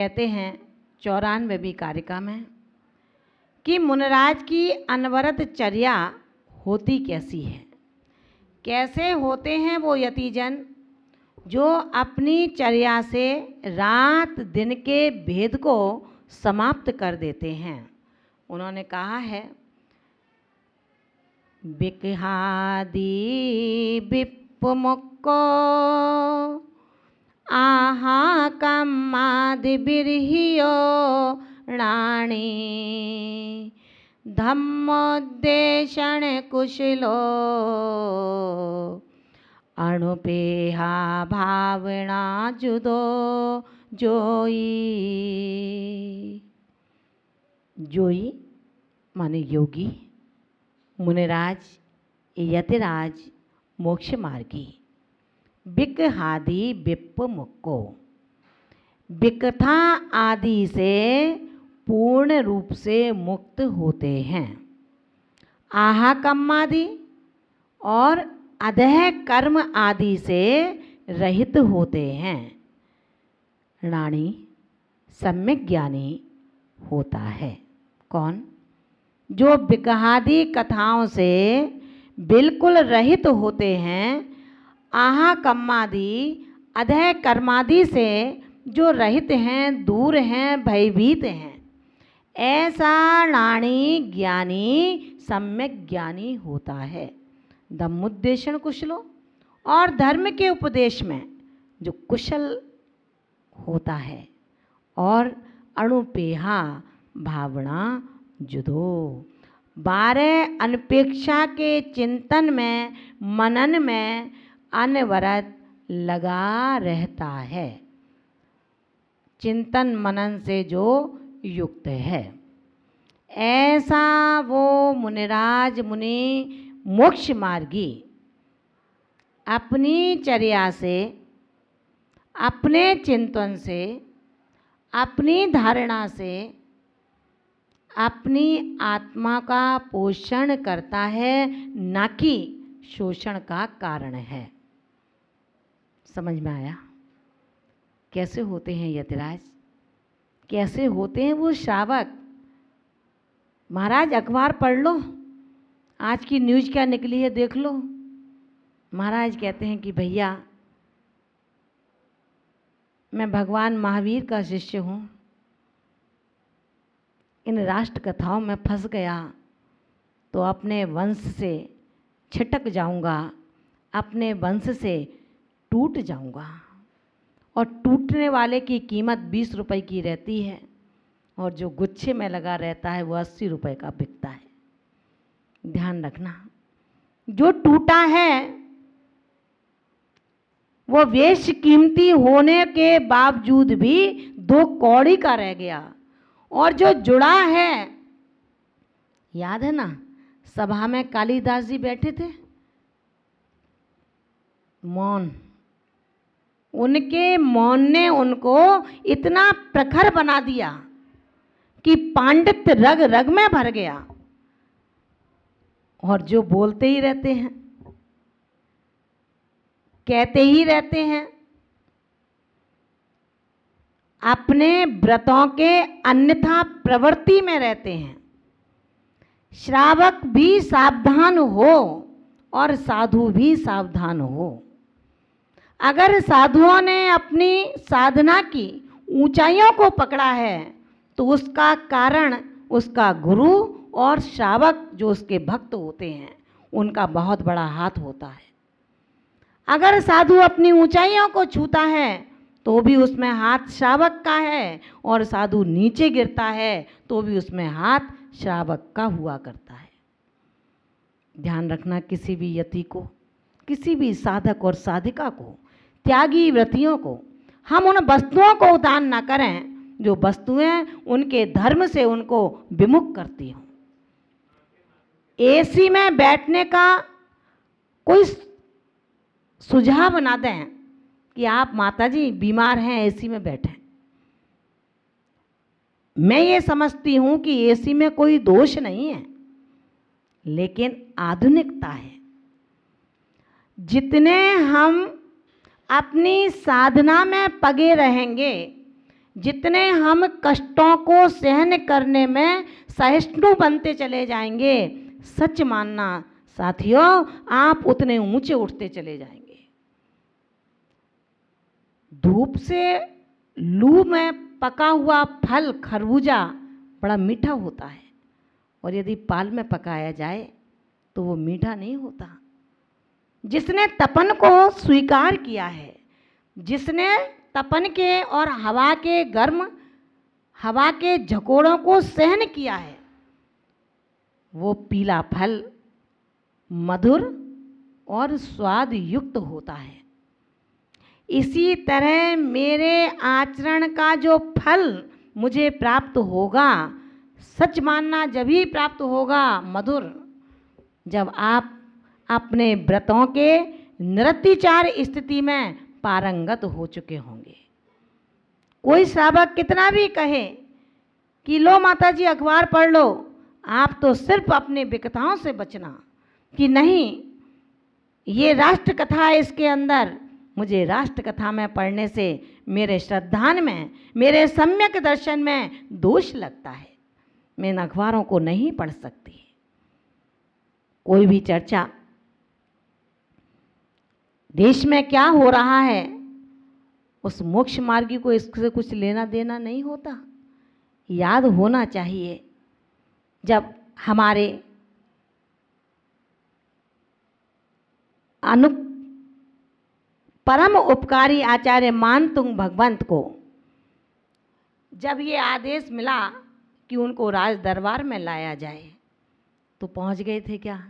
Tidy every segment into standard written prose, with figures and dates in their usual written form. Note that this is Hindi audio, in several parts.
कहते हैं 94वीं कारिका में कि मुनिराज की अनवरत चर्या होती कैसी है। कैसे होते हैं वो यतिजन जो अपनी चर्या से रात दिन के भेद को समाप्त कर देते हैं। उन्होंने कहा है, बिकहादी विप्पमुक्को आहा कम्मादि बिरहियो राणी धम्मोद्देशन कुशलो अणुपेहा भावना जुदो जोई। जोई माने योगी, मुनिराज, यतिराज, मोक्ष मार्गी। बिकहादि विप्प मुक्को, बिकथा आदि से पूर्ण रूप से मुक्त होते हैं। आहा कम्मादि और अधह कर्म आदि से रहित होते हैं। राणी सम्यक ज्ञानी होता है। कौन? जो बिकहादि कथाओं से बिल्कुल रहित होते हैं, आहा कम्मादि अधह कर्मादि से जो रहित हैं, दूर हैं, भयभीत हैं, ऐसा राणी ज्ञानी सम्यक ज्ञानी होता है। धम्मोद्देशन कुशलो, और धर्म के उपदेश में जो कुशल होता है, और अणुपेहा भावना जुदो, 12 अनपेक्षा के चिंतन में, मनन में अनवरत लगा रहता है। चिंतन मनन से जो युक्त है, ऐसा वो मुनिराज मुनि मोक्ष मार्गी अपनी चर्या से, अपने चिंतन से, अपनी धारणा से अपनी आत्मा का पोषण करता है, न कि शोषण का कारण है। समझ में आया? कैसे होते हैं यतिराज, कैसे होते हैं वो श्रावक? महाराज अखबार पढ़ लो, आज की न्यूज़ क्या निकली है देख लो। महाराज कहते हैं कि भैया मैं भगवान महावीर का शिष्य हूँ, इन राष्ट्र कथाओं में फंस गया तो अपने वंश से छिटक जाऊंगा, अपने वंश से टूट जाऊंगा। और टूटने वाले की कीमत 20 रुपए की रहती है, और जो गुच्छे में लगा रहता है वो 80 रुपए का बिकता है। ध्यान रखना, जो टूटा है वो वेश कीमती होने के बावजूद भी 2 कौड़ी का रह गया, और जो जुड़ा है, याद है ना सभा में कालिदास जी बैठे थे, मौन, उनके मौन ने उनको इतना प्रखर बना दिया कि पांडित्य रग रग में भर गया। और जो बोलते ही रहते हैं, कहते ही रहते हैं, अपने व्रतों के अन्यथा प्रवृत्ति में रहते हैं। श्रावक भी सावधान हो और साधु भी सावधान हो। अगर साधुओं ने अपनी साधना की ऊंचाइयों को पकड़ा है तो उसका कारण उसका गुरु और श्रावक जो उसके भक्त होते हैं उनका बहुत बड़ा हाथ होता है। अगर साधु अपनी ऊंचाइयों को छूता है तो भी उसमें हाथ श्रावक का है, और साधु नीचे गिरता है तो भी उसमें हाथ श्रावक का हुआ करता है। ध्यान रखना, किसी भी यति को, किसी भी साधक और साधिका को, त्यागी व्रतियों को हम उन वस्तुओं को दान ना करें जो वस्तुएं उनके धर्म से उनको विमुख करती हों। एसी में बैठने का कोई सुझाव ना दें कि आप माताजी बीमार हैं एसी में बैठें। मैं ये समझती हूं कि एसी में कोई दोष नहीं है, लेकिन आधुनिकता है। जितने हम अपनी साधना में पगे रहेंगे, जितने हम कष्टों को सहन करने में सहिष्णु बनते चले जाएंगे, सच मानना साथियों, आप उतने ऊंचे उठते चले जाएंगे। धूप से लू में पका हुआ फल खरबूजा बड़ा मीठा होता है, और यदि पाल में पकाया जाए तो वो मीठा नहीं होता। जिसने तपन को स्वीकार किया है, जिसने तपन के और हवा के गर्म, हवा के झकोड़ों को सहन किया है, वो पीला फल मधुर और स्वाद युक्त होता है। इसी तरह मेरे आचरण का जो फल मुझे प्राप्त होगा, सच मानना जब ही प्राप्त होगा मधुर, जब आप अपने व्रतों के निरतिचार स्थिति में पारंगत हो चुके होंगे। कोई श्रावक कितना भी कहे कि लो माता जी अखबार पढ़ लो, आप तो सिर्फ अपने विकताओं से बचना, कि नहीं ये राष्ट्र कथा है, इसके अंदर मुझे राष्ट्र कथा में पढ़ने से मेरे श्रद्धान में, मेरे सम्यक दर्शन में दोष लगता है, मैं इन अखबारों को नहीं पढ़ सकती। कोई भी चर्चा देश में क्या हो रहा है, उस मोक्ष मार्गी को इससे कुछ लेना देना नहीं होता। याद होना चाहिए, जब हमारे परम उपकारी आचार्य मानतुंग भगवंत को जब ये आदेश मिला कि उनको राज दरबार में लाया जाए, तो पहुंच गए थे क्या?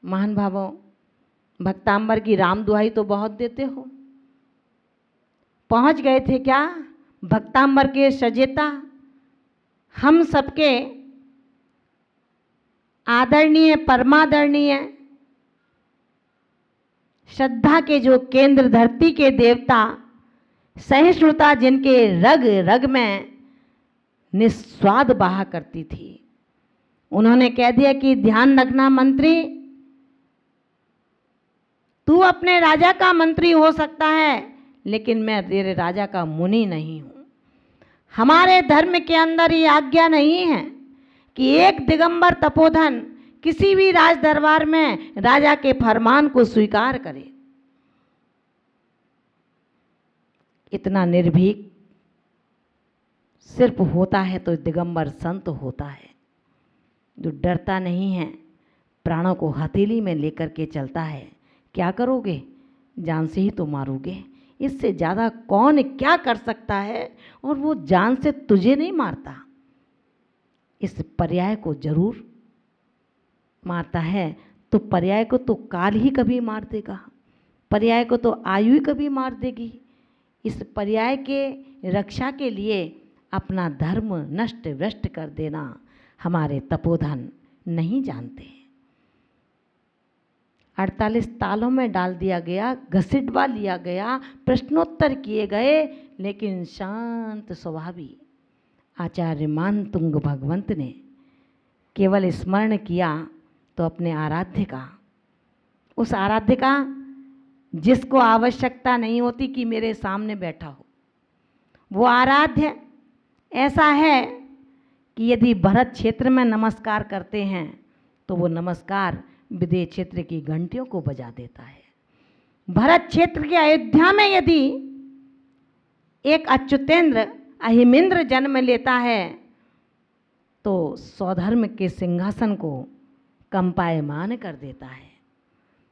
महान भावों, भक्तांबर की राम दुहाई तो बहुत देते हो, पहुंच गए थे क्या भक्तांबर के सजेता, हम सबके आदरणीय परमादरणीय श्रद्धा के जो केंद्र, धरती के देवता, सहिष्णुता जिनके रग रग में निस्वाद बहा करती थी, उन्होंने कह दिया कि ध्यान रखना मंत्री, तू अपने राजा का मंत्री हो सकता है, लेकिन मैं तेरे राजा का मुनि नहीं हूं। हमारे धर्म के अंदर ये आज्ञा नहीं है कि एक दिगंबर तपोधन किसी भी राज दरबार में राजा के फरमान को स्वीकार करे। इतना निर्भीक सिर्फ होता है तो दिगंबर संत होता है, जो डरता नहीं है, प्राणों को हथेली में लेकर के चलता है। क्या करोगे? जान से ही तो मारोगे, इससे ज़्यादा कौन क्या कर सकता है? और वो जान से तुझे नहीं मारता, इस पर्याय को जरूर मारता है। तो पर्याय को तो काल ही कभी मार देगा, पर्याय को तो आयु ही कभी मार देगी। इस पर्याय के रक्षा के लिए अपना धर्म नष्ट भ्रष्ट कर देना हमारे तपोधन नहीं जानते। 48 तालों में डाल दिया गया, घसीटवा लिया गया, प्रश्नोत्तर किए गए, लेकिन शांत स्वभावी आचार्य मानतुंग भगवंत ने केवल स्मरण किया तो अपने आराध्य का, उस आराध्य का जिसको आवश्यकता नहीं होती कि मेरे सामने बैठा हो, वो आराध्य ऐसा है कि यदि भरत क्षेत्र में नमस्कार करते हैं तो वो नमस्कार विदेह क्षेत्र की घंटियों को बजा देता है। भरत क्षेत्र की अयोध्या में यदि एक अच्युतेंद्र अहिमेंद्र जन्म लेता है तो स्वधर्म के सिंहासन को कंपायमान कर देता है।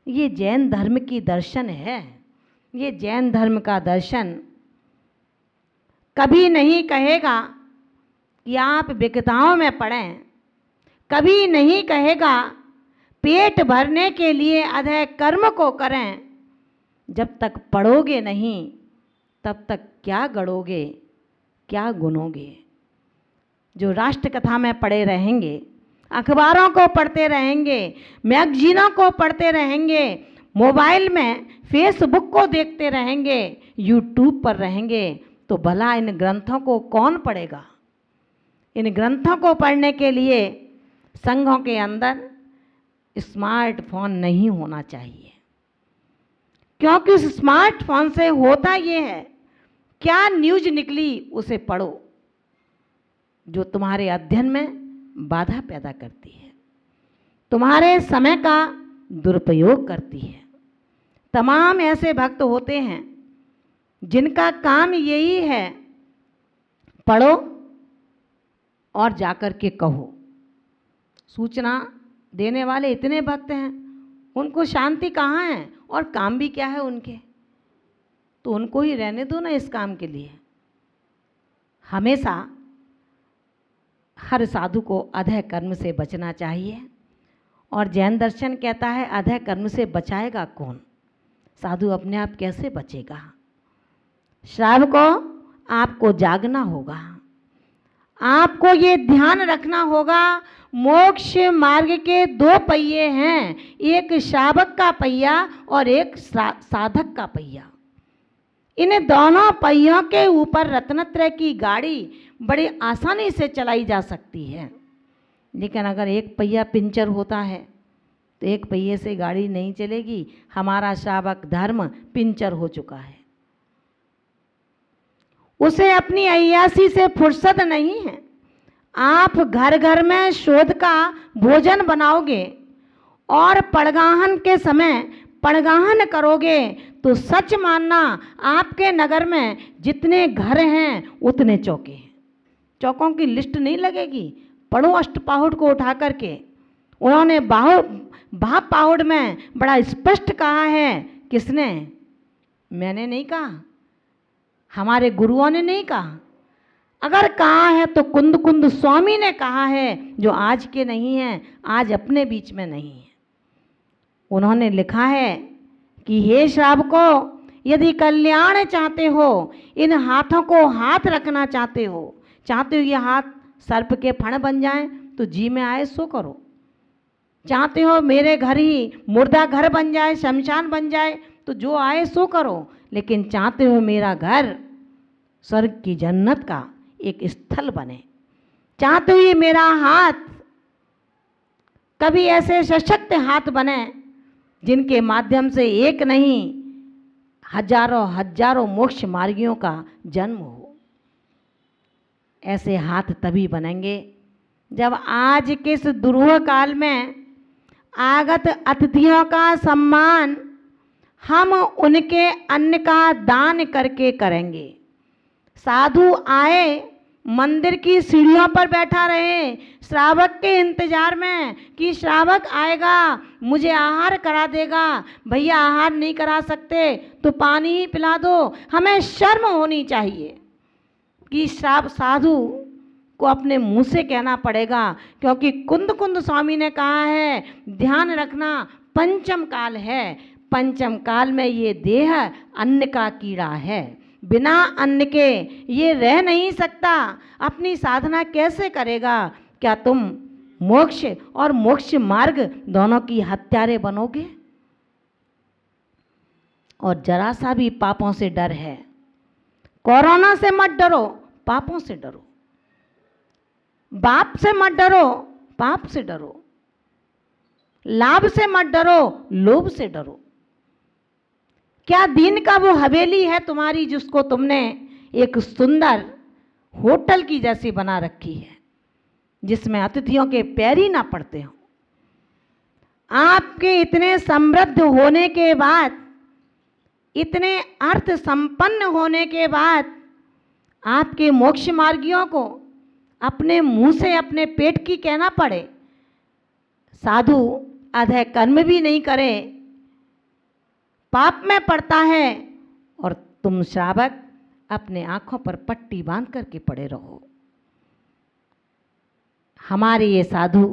ये जैन धर्म की दर्शन है। ये जैन धर्म का दर्शन कभी नहीं कहेगा कि आप विकताओं में पड़ें, कभी नहीं कहेगा पेट भरने के लिए अधय कर्म को करें। जब तक पढ़ोगे नहीं तब तक क्या गढ़ोगे, क्या गुनोगे। जो राष्ट्र कथा में पढ़े रहेंगे, अखबारों को पढ़ते रहेंगे, मैगजीनों को पढ़ते रहेंगे, मोबाइल में फेसबुक को देखते रहेंगे, यूट्यूब पर रहेंगे, तो भला इन ग्रंथों को कौन पढ़ेगा। इन ग्रंथों को पढ़ने के लिए संघों के अंदर स्मार्टफोन नहीं होना चाहिए, क्योंकि उस स्मार्टफोन से होता ये है क्या न्यूज निकली उसे पढ़ो, जो तुम्हारे अध्ययन में बाधा पैदा करती है, तुम्हारे समय का दुरुपयोग करती है। तमाम ऐसे भक्त होते हैं जिनका काम यही है, पढ़ो और जाकर के कहो। सूचना देने वाले इतने भक्त हैं, उनको शांति कहाँ है और काम भी क्या है उनके, तो उनको ही रहने दो ना इस काम के लिए। हमेशा हर साधु को अधः कर्म से बचना चाहिए, और जैन दर्शन कहता है अधः कर्म से बचाएगा कौन, साधु अपने आप कैसे बचेगा। श्रावक को आपको जागना होगा, आपको ये ध्यान रखना होगा, मोक्ष मार्ग के दो पहिए हैं, एक श्रावक का पहिया और एक साधक का पहिया। इन दोनों पहियों के ऊपर रत्नत्रय की गाड़ी बड़ी आसानी से चलाई जा सकती है, लेकिन अगर एक पहिया पंचर होता है तो एक पहिए से गाड़ी नहीं चलेगी। हमारा श्रावक धर्म पंचर हो चुका है, उसे अपनी अय्यासी से फुर्सत नहीं है। आप घर घर में शोध का भोजन बनाओगे और पड़गाहन के समय पड़गाहन करोगे तो सच मानना आपके नगर में जितने घर हैं उतने चौके हैं। चौकों की लिस्ट नहीं लगेगी। पढ़ो अष्टपाहुड़ को उठा करके, उन्होंने भाव पाहुड़ में बड़ा स्पष्ट कहा है। किसने? मैंने नहीं कहा, हमारे गुरुओं ने नहीं कहा। अगर कहा है तो कुंद कुंद स्वामी ने कहा है, जो आज के नहीं हैं, आज अपने बीच में नहीं है। उन्होंने लिखा है कि हे श्रावकों, यदि कल्याण चाहते हो, इन हाथों को हाथ रखना चाहते हो ये हाथ सर्प के फण बन जाएं तो जी में आए सो करो। चाहते हो मेरे घर ही मुर्दा घर बन जाए, शमशान बन जाए तो जो आए सो करो, लेकिन चाहते हो मेरा घर स्वर्ग की जन्नत का एक स्थल बने, चाहते हो ये मेरा हाथ कभी ऐसे सशक्त हाथ बने जिनके माध्यम से एक नहीं हजारों हजारों मोक्ष मार्गियों का जन्म हो। ऐसे हाथ तभी बनेंगे जब आज के इस दुरूह काल में आगत अतिथियों का सम्मान हम उनके अन्न का दान करके करेंगे। साधु आए, मंदिर की सीढ़ियों पर बैठा रहे श्रावक के इंतजार में कि श्रावक आएगा मुझे आहार करा देगा। भैया आहार नहीं करा सकते तो पानी ही पिला दो। हमें शर्म होनी चाहिए कि साधु को अपने मुंह से कहना पड़ेगा, क्योंकि कुंद कुंद स्वामी ने कहा है ध्यान रखना पंचम काल है, पंचम काल में ये देह अन्न का कीड़ा है, बिना अन्न के ये रह नहीं सकता। अपनी साधना कैसे करेगा? क्या तुम मोक्ष और मोक्ष मार्ग दोनों की हत्यारे बनोगे? और जरा सा भी पापों से डर है। कोरोना से मत डरो, पापों से डरो। बाप से मत डरो, पाप से डरो। लाभ से मत डरो, लोभ से डरो। क्या दीन का वो हवेली है तुम्हारी जिसको तुमने एक सुंदर होटल की जैसी बना रखी है, जिसमें अतिथियों के पैर ही ना पड़ते हो? आपके इतने समृद्ध होने के बाद, इतने अर्थ संपन्न होने के बाद, आपके मोक्ष मार्गियों को अपने मुंह से अपने पेट की कहना पड़े। साधु अधः कर्म भी नहीं करे, पाप में पड़ता है, और तुम श्रावक अपने आंखों पर पट्टी बांध करके पड़े रहो। हमारे ये साधु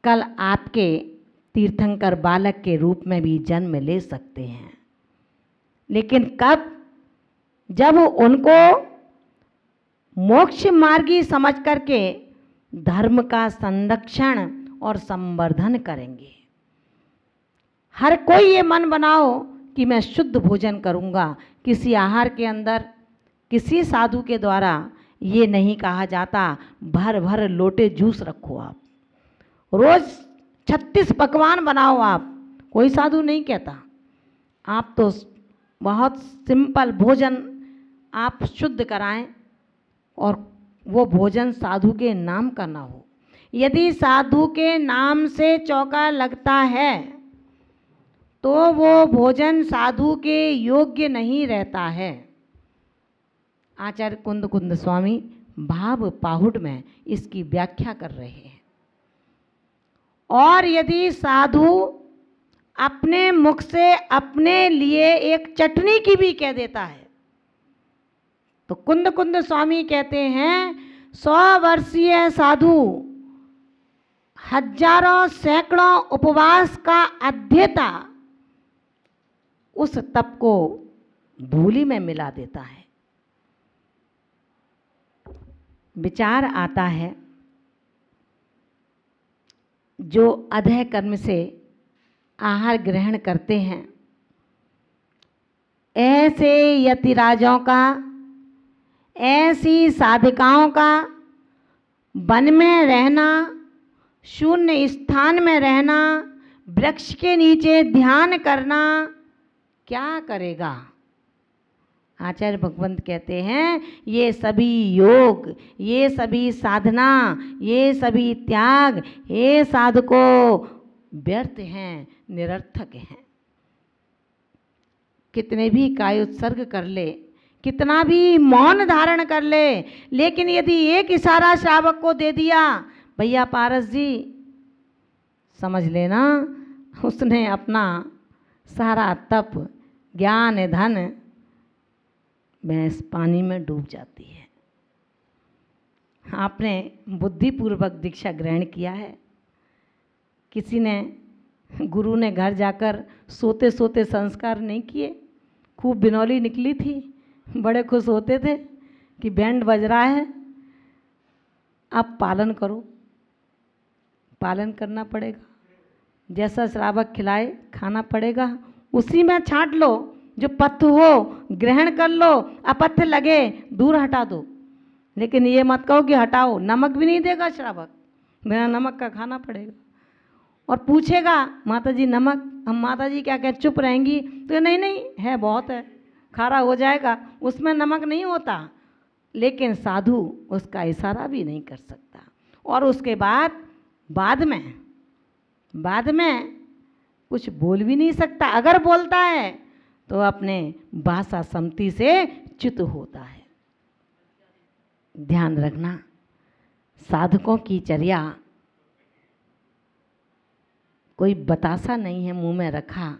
कल आपके तीर्थंकर बालक के रूप में भी जन्म ले सकते हैं, लेकिन कब? जब उनको मोक्ष मार्गी समझ करके धर्म का संरक्षण और संवर्धन करेंगे। हर कोई ये मन बनाओ कि मैं शुद्ध भोजन करूंगा। किसी आहार के अंदर किसी साधु के द्वारा ये नहीं कहा जाता भर भर लोटे जूस रखो, आप रोज 36 पकवान बनाओ, आप कोई साधु नहीं कहता। आप तो बहुत सिंपल भोजन आप शुद्ध कराएं और वो भोजन साधु के नाम का ना हो। यदि साधु के नाम से चौका लगता है तो वो भोजन साधु के योग्य नहीं रहता है। आचार्य कुंद कुंद स्वामी भाव पाहुड़ में इसकी व्याख्या कर रहे हैं। और यदि साधु अपने मुख से अपने लिए एक चटनी की भी कह देता है तो कुंद कुंद स्वामी कहते हैं 100 वर्षीय साधु हजारों सैकड़ों उपवास का अध्येता उस तप को धूलि में मिला देता है। विचार आता है जो अधः कर्म से आहार ग्रहण करते हैं, ऐसे यतिराजों का, ऐसी साधिकाओं का वन में रहना, शून्य स्थान में रहना, वृक्ष के नीचे ध्यान करना क्या करेगा। आचार्य भगवंत कहते हैं ये सभी योग, ये सभी साधना, ये सभी त्याग हे साधकों व्यर्थ हैं, निरर्थक हैं। कितने भी काय उत्सर्ग कर ले, कितना भी मौन धारण कर ले, लेकिन यदि एक इशारा श्रावक को दे दिया, भैया पारस जी, समझ लेना उसने अपना सारा तप, ज्ञान, धन भैंस पानी में डूब जाती है। आपने बुद्धिपूर्वक दीक्षा ग्रहण किया है। किसी ने, गुरु ने घर जाकर सोते सोते संस्कार नहीं किए। खूब बिनौली निकली थी, बड़े खुश होते थे कि बैंड बज रहा है। अब पालन करो, पालन करना पड़ेगा। जैसा श्रावक खिलाए खाना पड़ेगा, उसी में छांट लो। जो पथ्य हो ग्रहण कर लो, अपथ्य लगे दूर हटा दो। लेकिन ये मत कहो कि हटाओ, नमक भी नहीं देगा श्रावक, बिना नमक का खाना पड़ेगा। और पूछेगा माता जी नमक, हम माता जी क्या कहें, चुप रहेंगी तो नहीं नहीं है, बहुत है, खारा हो जाएगा, उसमें नमक नहीं होता। लेकिन साधु उसका इशारा भी नहीं कर सकता। और उसके बाद में कुछ बोल भी नहीं सकता। अगर बोलता है तो अपने भाषा सम्मति से च्युत होता है। ध्यान रखना, साधकों की चर्या कोई बतासा नहीं है मुंह में रखा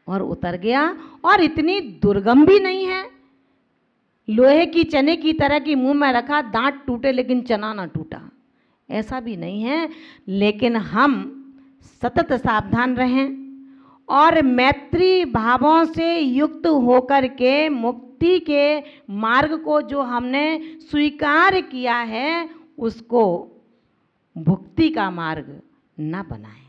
और उतर गया, और इतनी दुर्गम भी नहीं है लोहे की चने की तरह की मुंह में रखा, दांत टूटे लेकिन चना ना टूटा, ऐसा भी नहीं है। लेकिन हम सतत सावधान रहें और मैत्री भावों से युक्त होकर के मुक्ति के मार्ग को जो हमने स्वीकार किया है उसको भुक्ति का मार्ग न बनाएं।